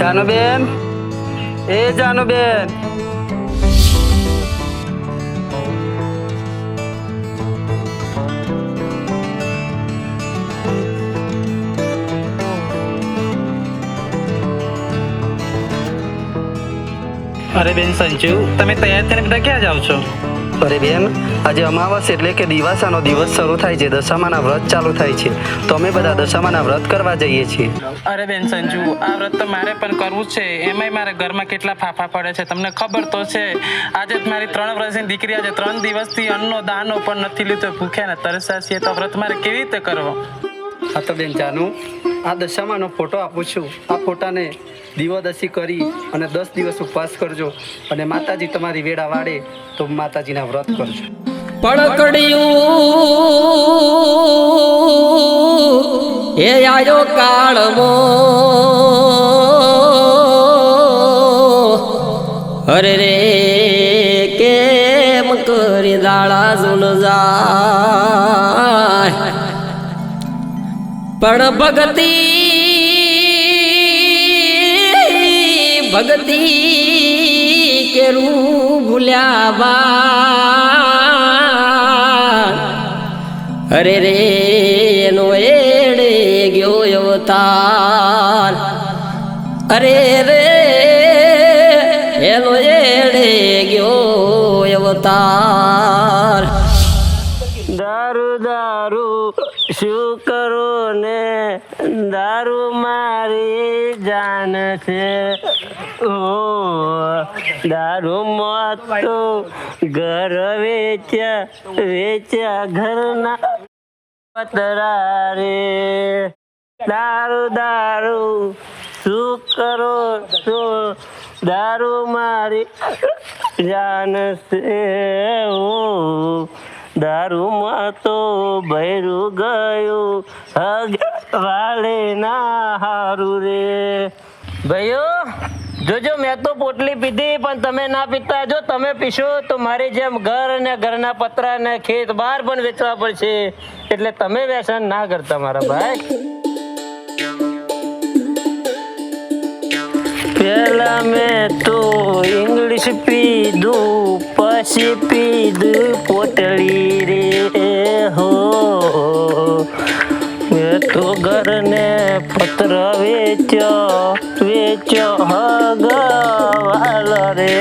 જાનુબેન, એ જાનુબેન, અરે બેન સંજુ, તમે તૈયાર થઈને બધા ક્યાં જાઓ છો? અરે બેન, આજે અમાવસ એટલે કે દિવાસાનો દિવસ શરૂ થાય છે. દશામાના વ્રત ચાલુ થાય છે, તો અમે બધા દશામાના વ્રત કરવા જઈએ છીએ. અરે બેન સંજુ, આ વ્રત તો મારે પણ કરવું છે. એમાંય મારા ઘરમાં કેટલા ફાફા પડે છે તમને ખબર તો છે. આજે જ મારી 3 વર્ષની દીકરી આજે 3 દિવસથી અન્નો દાનો પણ નથી લીધો. ભૂખ્યા ને તરસ્યા છીએ, તો વ્રત મારે કેવી રીતે કરવો? હા તો બેન જાનુ, આ દશામાનો ફોટો આપું છું. આ ફોટાને દીવોદશી કરી અને 10 દિવસ ઉપવાસ કરજો, અને માતાજી તમારી વેળા વાળે તો માતાજીના વ્રત કરજો. પડકડિયું એ આયો કાળમો, અરે રે કેમ કરી દાળા સુન જાય, પણ ભગતી કેરું ભૂલ્યા બા, અરે રે એનો એડે ગયો અવતાર, અરે રે એનો એડે ગયો અવતાર. દારૂ દારૂ શું કરો ને, દારૂ મારી જાન છે. ઓ દારૂ માં તો ઘર વેચ્યા ઘરના પતરા રે. દારૂ દારૂ શું કરો છો, દારૂ મારી જાન છે. ઓ દારૂમાં તો ભૈરું ગયું વાલે ના હારું રે. ભાઈઓ જોજો, મેં તો પોટલી પીધી પણ તમે ના પીતા. જો તમે પીશો તો મારી જેમ ઘર અને ઘરના પતરા ને ખેત બહાર પણ વેચવા પડશે, એટલે તમે વ્યસન ના કરતા મારા ભાઈ. પેલા મેં તો ઇંગ્લિશ પીધું, પછી પીધું પોટલી રે. હો મેં તો ઘરને પત્ર વેચ્યો હગવાલ રે.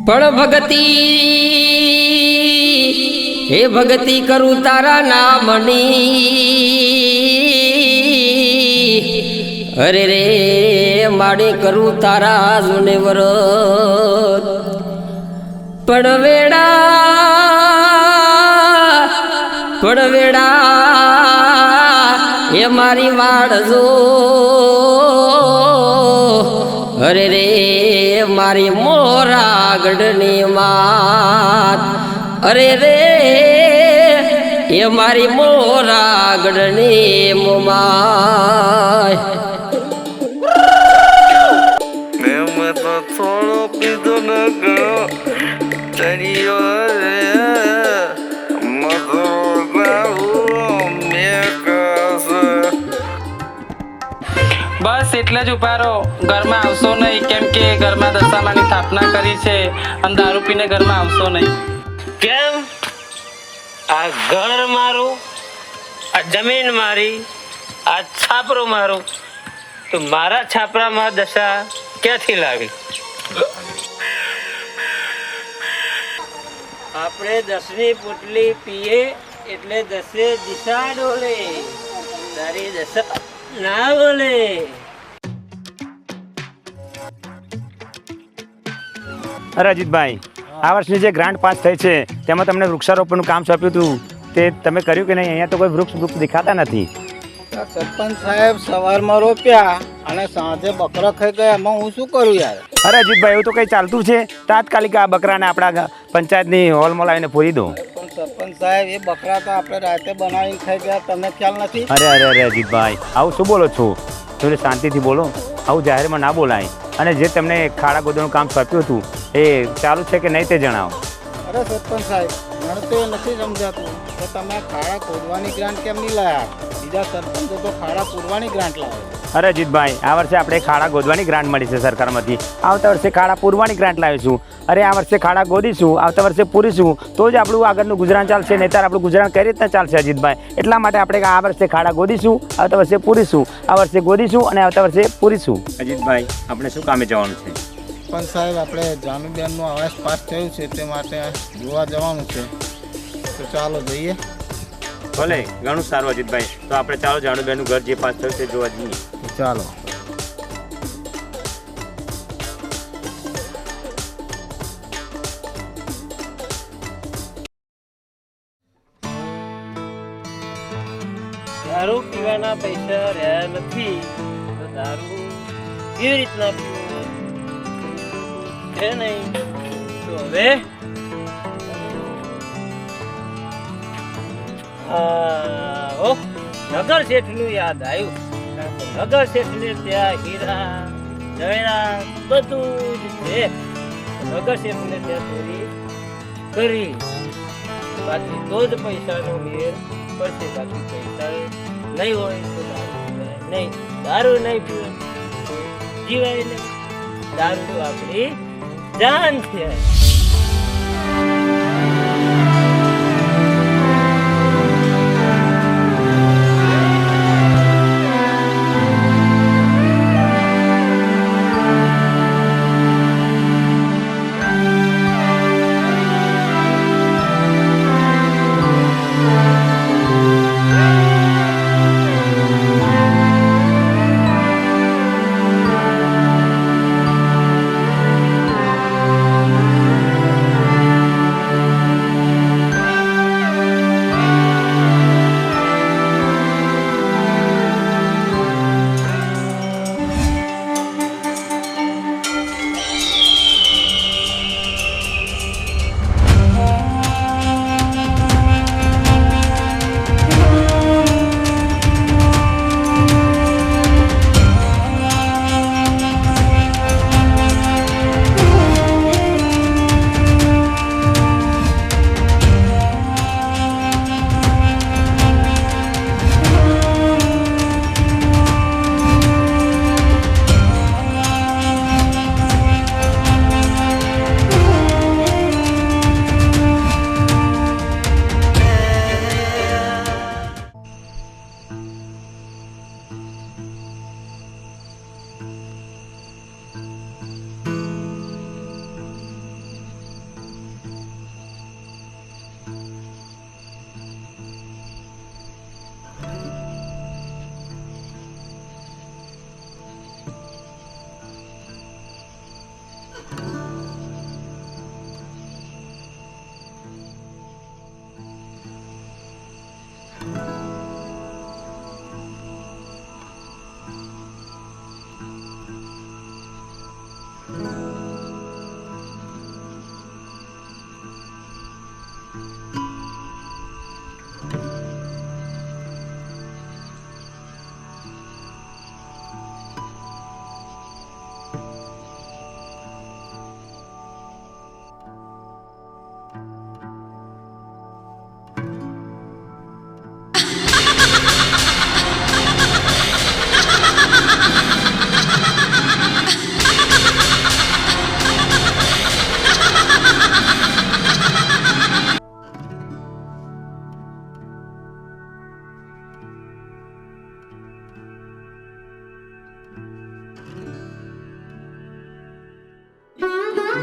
પણ ભગતિ કરું તારા નામની, અરે રે માડી કરું તારા જુને વ્રત. પણ વેડા એ મારી વાળજો, અરે રે મારી મોરાગઢની માત, અરે રે એ મારી મોરાગઢની મોમાય. મેં તો થોડો પીધો ન ગયો ચરિયો રે. બસ એટલે જ ઉભા રહો, ઘરમાં આવશો નહીં, કેમ કે ઘરમાં દશામાની સ્થાપના કરી છે અને દારૂ પીને ઘરમાં આવશો નહીં. કેમ? આ ઘર મારું, આ જમીન મારી, આ છાપરો મારું, તો મારા છાપરામાં દશા ક્યાંથી લાવી? આપણે 10ની પોટલી પીએ એટલે 10 દિશા ડોલે, તારી દશા ના બોલે. અરે અજીતભાઈ, આ વર્ષની જે ગ્રાન્ટ પાસ થઈ છે તેમાં તમને વૃક્ષારોપણનું કામ સોંપ્યું હતું તે તમે કર્યું કે નહીં? અહીંયા તો કોઈ વૃક્ષ દેખાતા નથી. સરપંચ સાહેબ સવારમાં રોપ્યા અને સાંજે બકરા ખાઈ ગયા, એમાં હું શું કરું યાર? અરે અજીતભાઈ, એવું તો કંઈ ચાલતું છે? તાત્કાલિક આ બકરાને આપણા પંચાયતની હોલમાં લાવીને પૂરી દો. પણ સરપંચ સાહેબ, એ બકરા તો આપણે રાતે બનાવીને ખાઈ ગયા, તમને ખ્યાલ નથી? અરે અજીતભાઈ, આવું શું બોલો છો? થોડી શાંતિથી બોલો, આવું જાહેરમાં ના બોલાય. અને જે તમને ખાડા ગોદવાનું કામ સોંપ્યું હતું એ ચાલુ છે કે નહીં તે જણાવો. અરે સરપંચ સાહેબ, મને તો એ નથી સમજાતું કે તમે ખાડા ખોદવાની ગ્રાન્ટ કેમ નહીં લાયા? બીજા સરપંચો તો ખાડા પૂરવાની ગ્રાન્ટ લાવે. અરે અજીતભાઈ, આ વર્ષે આપણે ખાડા ગોદવાની ગ્રાન્ટ મળી છે સરકારમાંથી. આવતા વર્ષે ખાડા પૂરવાની ગ્રાન્ટ લાવીશું. અરે આ વર્ષે ખાડા ગોદીશું, આવતા વર્ષે પૂરીશું, તો જ આપણું આગળનું ગુજરાન ચાલશે. નહીંતર આપણું ગુજરાન કઈ રીતના ચાલશે અજીતભાઈ? એટલા માટે આપણે આ વર્ષે ખાડા ગોદીશું, આવતા વર્ષે પૂરીશું. આ વર્ષે ગોદીશું અને આવતા વર્ષે પૂરીશું. અજીતભાઈ, આપણે શું કામે જવાનું છે? પણ સાહેબ, આપણે જાનુબેનનું આવાસ પાસ થયું છે તે માટે જોવા જવાનું છે, તો ચાલો જઈએ. ભલે, ઘણું સારું અજીતભાઈ. તો આપણે ચાલો જાનુબેનનું ઘર જે પાસ થયું તે જોવા જઈએ. ચાલો. દારૂ પીવાના પૈસા રહ્યા નથી તો દારૂ કેવી રીતના પીવું છે નહીં? તો હવે નગર શેઠનું યાદ આવ્યું. નગર શેઠને ત્યાં હીરા જવેરાત બધું જ છે. નગર શેઠને ત્યાં ચોરી કરી, બાકી તો જ પૈસાનો મેળ પડશે. બાકી પૈસા નહીં હોય તો દારૂ નહીં પીવે, જીવાય નહીં. દારૂ તો આપણી જાન છે.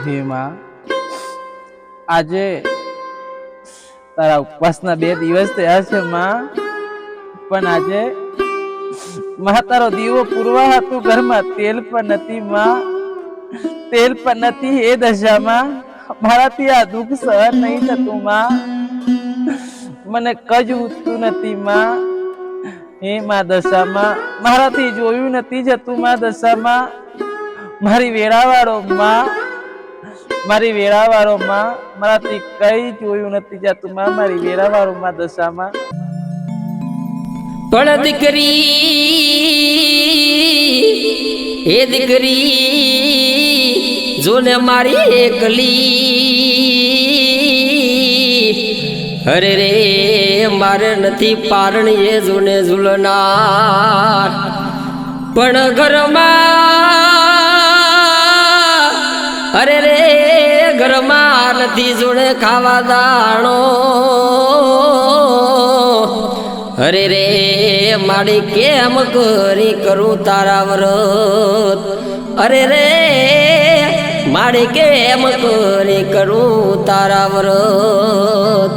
હે માં, આજે તારા ઉપવાસના 2 દિવસ થયા છે માં, પણ આજે માં તારો દીવો પૂરવા હતું ઘરમાં તેલ પણ નથી માં, તેલ પણ નથી. એ દશામાં મારાથી આ દુઃખ સહન નહીં થતું માં. મને કજ ઉઠતું નથી માં. હે માં દશામાં, મારાથી જોયું નથી જતું માં દશામાં. મારી વેળાવાળો માં, મારી વેળાવાળો માં, મારાથી કઈ જોયું નથી જતું માં. મારી વેળાવાળો માં દશામાં. પણ દીકરી એ દીકરી જોને મારી એકલી, અરે રે મારે નથી પારણીએ જોને ઝૂલનાર. પણ ઘરમાં અરે રે ઘરમાં નથી જોડે ખાવા દાણો. અરે રે માડી કેમ કરી કરું તારા વ્રત. અરે રે માડી કેમ કરી કરું તારા વ્રત.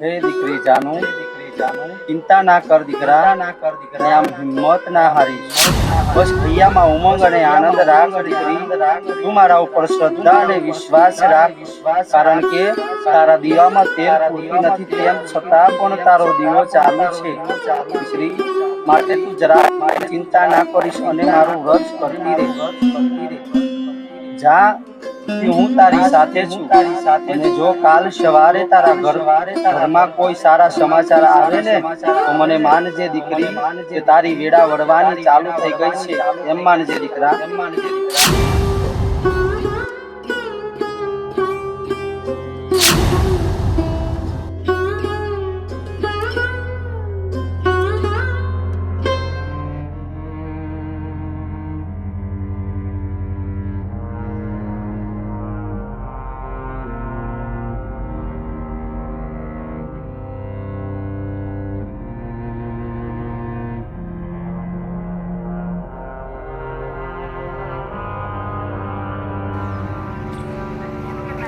હે દીકરી જાનું, ચિંતા ના કર દીકરા, આમ હિંમત ના હારીશ. બસ હૈયામાં ઉમંગ અને આનંદ રાખ દીકરી. તું મારા ઉપર શ્રદ્ધા અને વિશ્વાસ રાખ. કારણ કે તારા દીવામાં તેલ પૂરતી નથી, તેમ છતાં પણ તારો દીવો ચાલુ છે દીકરી. માટે તું જરા ચિંતા ના કરીશ અને મારું વ્રત કરતી રહે. જા કે હું તારી સાથે છું. અને જો કાલ સવારે તારા ઘરમાં કોઈ સારા સમાચાર આવે ને તો મને માનજે દીકરી કે તારી વેડા વળવાની ચાલુ થઈ ગઈ છે, એમ માનજે દીકરા.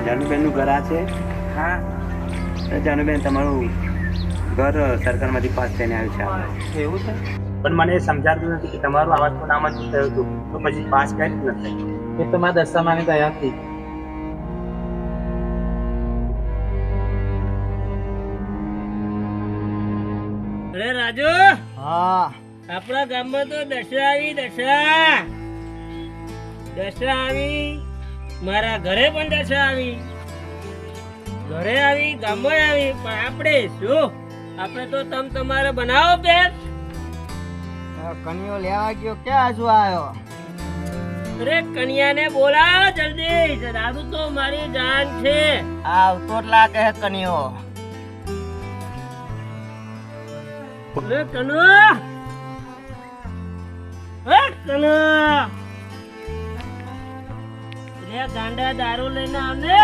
જાનુબેનનું ઘર આ છે. હા જાનુબેન તમારું ઘર સરકારમાંથી પાસ થઈને આવ્યું છે. એવું છે? પણ મને સમજાતું નથી કે તમારું આવાસનું નામ જ થયું હતું તો પછી પાસ કઈ રીતે નથી? એ તો મારા દશામાની દયાથી. અરે રાજુ, હા આપણા ગામમાં તો દશા આવી. દશા આવી, મારા ઘરે પણ દશા આવી. ઘરે આવી, ગામમાં આવી, પણ આપણે શું? આપણે તો તમારે બનાવો પેટ. કનિયો લેવા ગયો ક્યાં હજુ આવ્યો? અરે કન્યાને બોલાવો જલ્દી. રાજુ તો મારી જાન છે. આવતો જ લાગે હે કનિયો. અરે કનુ, કનુ, ગાંડા દારૂ લઈને આવને.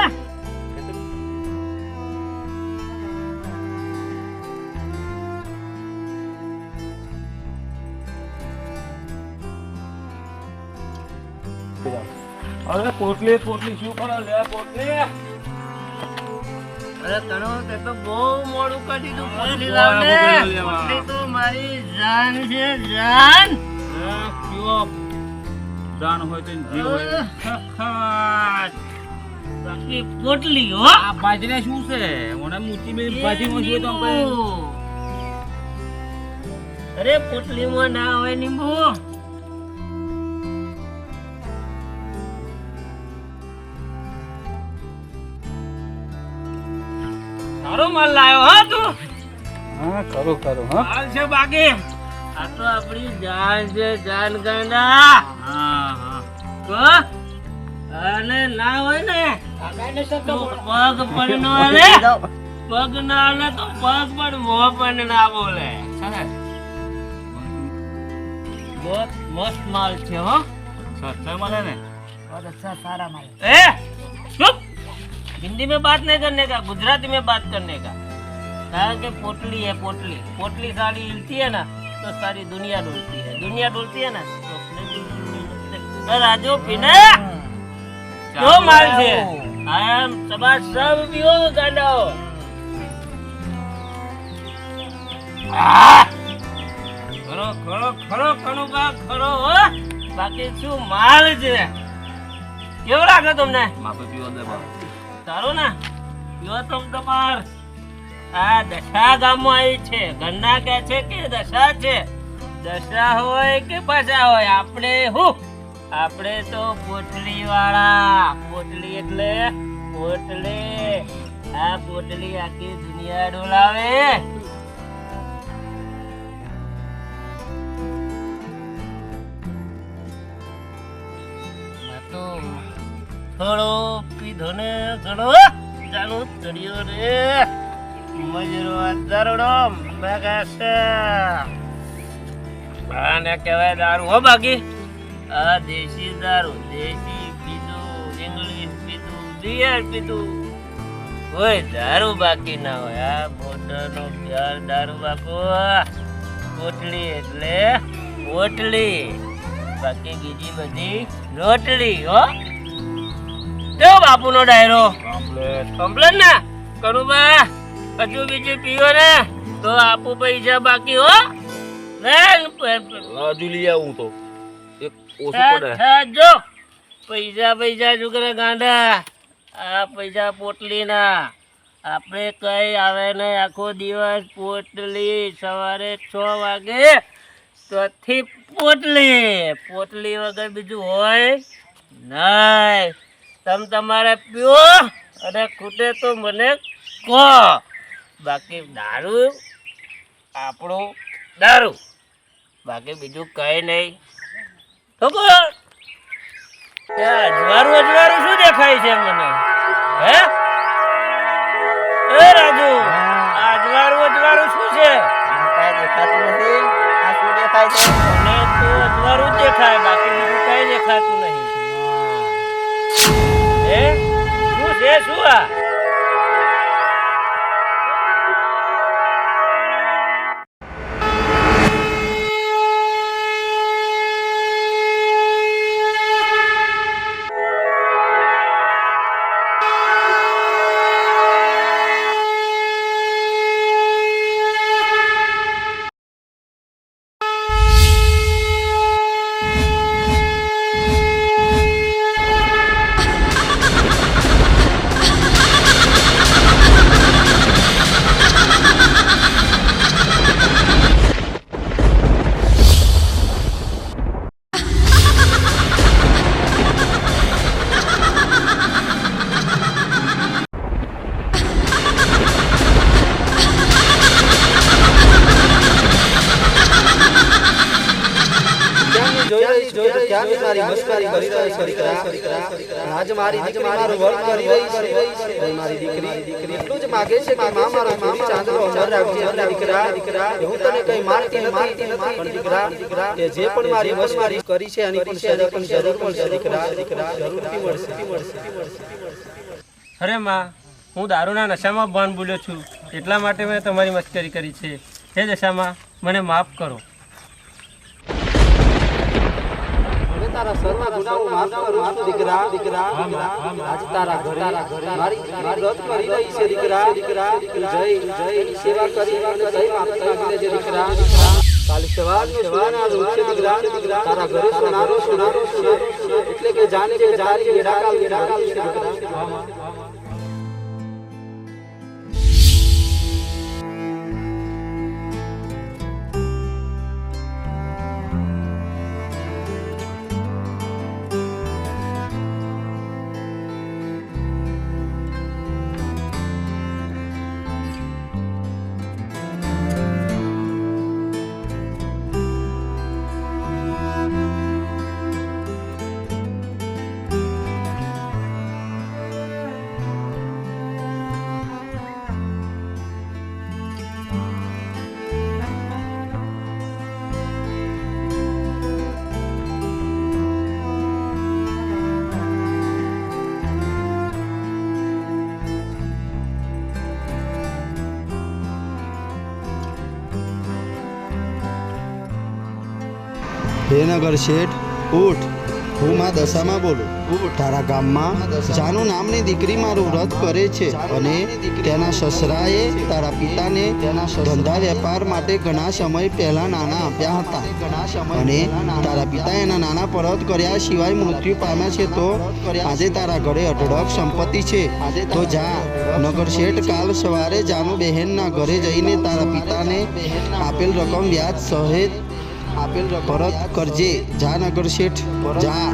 અરે પોટલી શું કરો? લે પોટલી. અરે કણો, તે તો બહુ મોડું કરી દીધું. પોટલી લાવને. પોટલી તો મારી જાન છે, જાન. જાન હોય તો જીવ હોય. બાકી પોટલી હો. આ બાજરે શું છે? મને મૂતી બે ભાજીમાં શું તો અરે પોટલીમાં ના હોય લીંબુ. સારો માલ લાવ્યો હા તું. હા ખરું હા. હાલ છે બાકી. આ તો આપણી જાન છે, જાન ગાંડા. તો અને ના હોય ને તો પગ પણ ન હાલે. પગ ના હાલે તો પગ પણ મોં પણ ના બોલે. बहुत मस्त माल છે હો. સસ્તા મળે ને? बहुत अच्छा सारा माल. ए चुप, हिंदी में बात नहीं करने का, गुजराती में बात करने का. कारण के पोटली है, पोटली साड़ी हिलती है ना तो सारी दुनिया डोलती है, दुनिया डोलती है ना तो अपने भी डोलती है। तो राजू पीने क्यों माल છે આઈ એમ સબા સબ પીઓ ગાંડાઓ ખરો ખરો ખરો કણુબા ખરો હો બાકી શું માલ છે કેવું લાગે તમને માપે પીવો દે બા સારું ને પીવો તમ તમાર આ દશા ગામમાં આવી છે ઘરના કે છે કે દશા છે દશા હોય કે પાછા હોય આપણે તો પોટલી વાળા પોટલી એટલે પોટલી આ પોટલી આખી દુનિયા ડોલાવે થોડો પીધો ને ઘણો જાનું ચડ્યો રે મજરો દારૂડો મેગાશે આને કહેવાય દારૂ હો બાકી આ દેશી દારૂ દેશી પીધું ઇંગ્લિશ પીધું બિયર પીધું કોઈ દારૂ બાકી ના હોય આ બોટલનો પ્યાર દારૂ બાપુ પોટલી એટલે પોટલી બાકી બીજી બધી રોટલી હો કેવો બાપુનો ડાયરો કમ્પ્લેટ ને કરુબા હજુ બીજું પીવો ને તો આપું પૈસા બાકી હો હજુ લઈ આવું તો એક જો પૈસા છોકરા ગાંડા આ પૈસા પોટલી ના આપણે કઈ આવે ને આખો દિવસ પોટલી સવારે 6 વાગે ચોથી પોટલી વગર બીજું હોય નહીં તમે તમારે પીઓ અને ખૂટે તો મને કહો બાકી દારૂ આપણું દારૂ બાકી બીજું કઈ નહીં અજવારું શું દેખાય છે મને હે એ રાજુ અજવારું શું છે દેખાતું નથી આ શું દેખાય છે મને તો અજવારું જ દેખાય બાકી બીજું કઈ દેખાતું નહીં હે શું છે શું આ મારી મસ્કરી કરી રહી છે આજ મારી દીકરી મારું વર્ત કરી રહી છે મારી દીકરી એટલું જ માગે છે કે માં મારો ચાંદલો અમર રાખજે દીકરા હું તને કઈ મારતી નથી પણ દીકરા કે જે પણ મારી મસ્કરી કરી છે એની પણ સજા પણ જરૂર મળશે દીકરા જરૂરથી મળશે અરે માં હું દારૂના નશામાં ભાન ભૂલ્યો છું એટલા માટે મેં તમારી મસ્કરી કરી છે હે દશામાં મને માફ કરો તારા સર્વ ગુનાઓ માફ કરું છું દીકરા આજ તારા ઘરે મારી વ્રત કરી રહી છે દીકરા જય સેવા કરી અને જય માતા માંગી લેજે દીકરા કાલે સવારનો સુનાના રોજ છે દીકરા તારા ઘરે સુનારો છે એટલે કે જાને કે જારી વેડાકાલ છે દીકરા હે નગર શેઠ ઉઠ, હું માં દશામાં બોલું. તારા ગામમાં જાનુ નામની દીકરી મારું વ્રત કરે છે અને તેના સસરાએ તારા પિતાને ધંધા વેપાર માટે ઘણા સમય પહેલા નાના આપ્યા હતા અને તારા પિતા એના નાના પરત કર્યા સિવાય મૃત્યુ પામ્યા છે. તો આજે તારા ઘરે અઢળક સંપત્તિ છે. તો જા નગર શેઠ, કાલ સવારે જાનુ બહેનના ઘરે જઈને તારા પિતાને આપેલ રકમ વ્યાજ સહિત પરત કરજે. જા નગર શેઠ, જા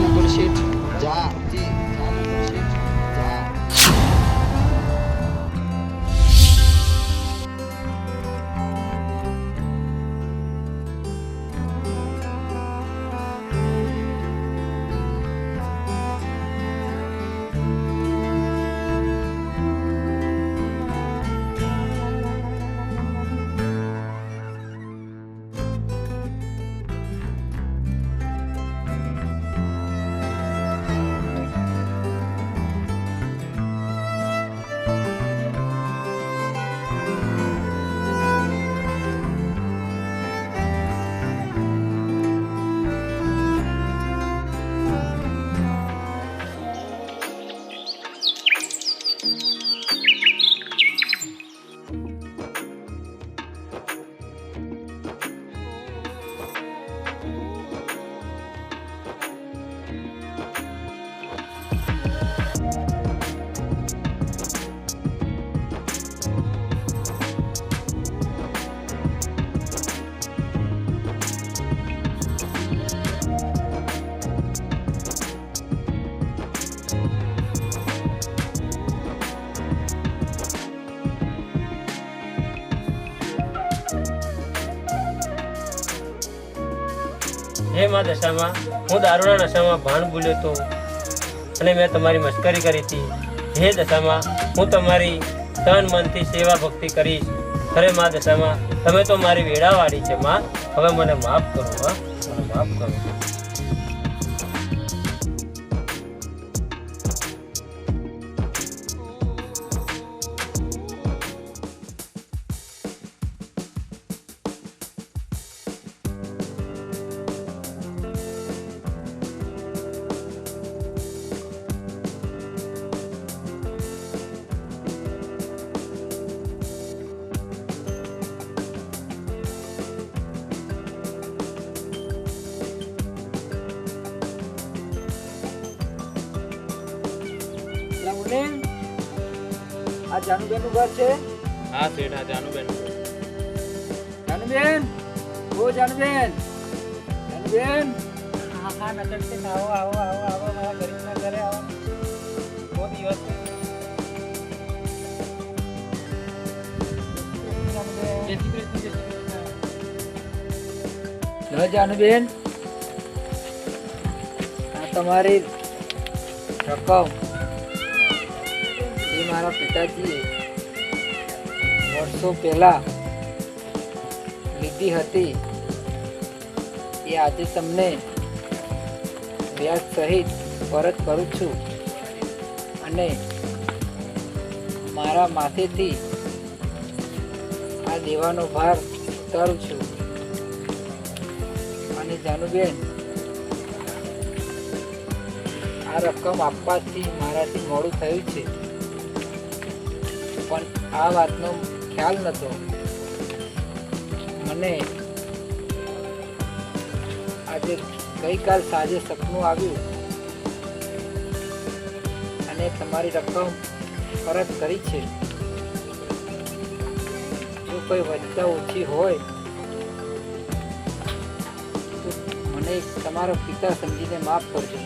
નગર શેઠ, જા. હે માં દશામાં, હું દારૂના નશામાં ભાન ભૂલ્યો તો અને મેં તમારી મસ્કરી કરી હતી. હે દશામાં, હું તમારી તન મનથી સેવા ભક્તિ કરીશ. અરે માં દશામાં, તમે તો મારી વેડાવાળી છે માં. હવે મને માફ કરો માં, મને માફ કરો. આ જાનુબેન નું ઘર છે? હા શેઠ, આ જાનુબેન. જાનુબેન, ઓ જાનુબેન, જાનુબેન. હા હા નચર છે. આવો આવો આવો આવો, મારા ગરીબના ઘરે આવો. બહુ દિવસ જાનુબેન, આ તમારી રકમ એ મારા પિતાજીએ વર્ષો પહેલા લીધી હતી એ આજે તમને વ્યાજ સહિત પરત કરું છું અને મારા માથેથી આ દેવાનો ભાર ઉતારું છું. અને જાનુબેન, આ રકમ આપવાથી મારાથી મોડું થયું છે, પણ આ વાતનો ખ્યાલ નહોતો. મને આજે ગઈકાલ સાંજે સપનું આવ્યું અને તમારી રકમ પરત કરી છે. જો કોઈ વધતા ઓછી હોય તો મને તમારો પિતા સમજીને માફ કરજો.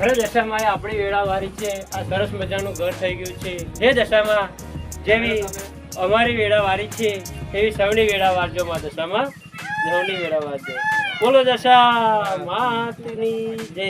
અરે દશામાં, એ આપણી વેળાવાળી છે. આ સરસ મજાનું ઘર થઈ ગયું છે. હે દશામાં, જેવી અમારી વેળાવાળી છે એવી સૌની વેળા વારજો માં દશામાં. સૌની વેળા વારજો. બોલો દશા માતની જય.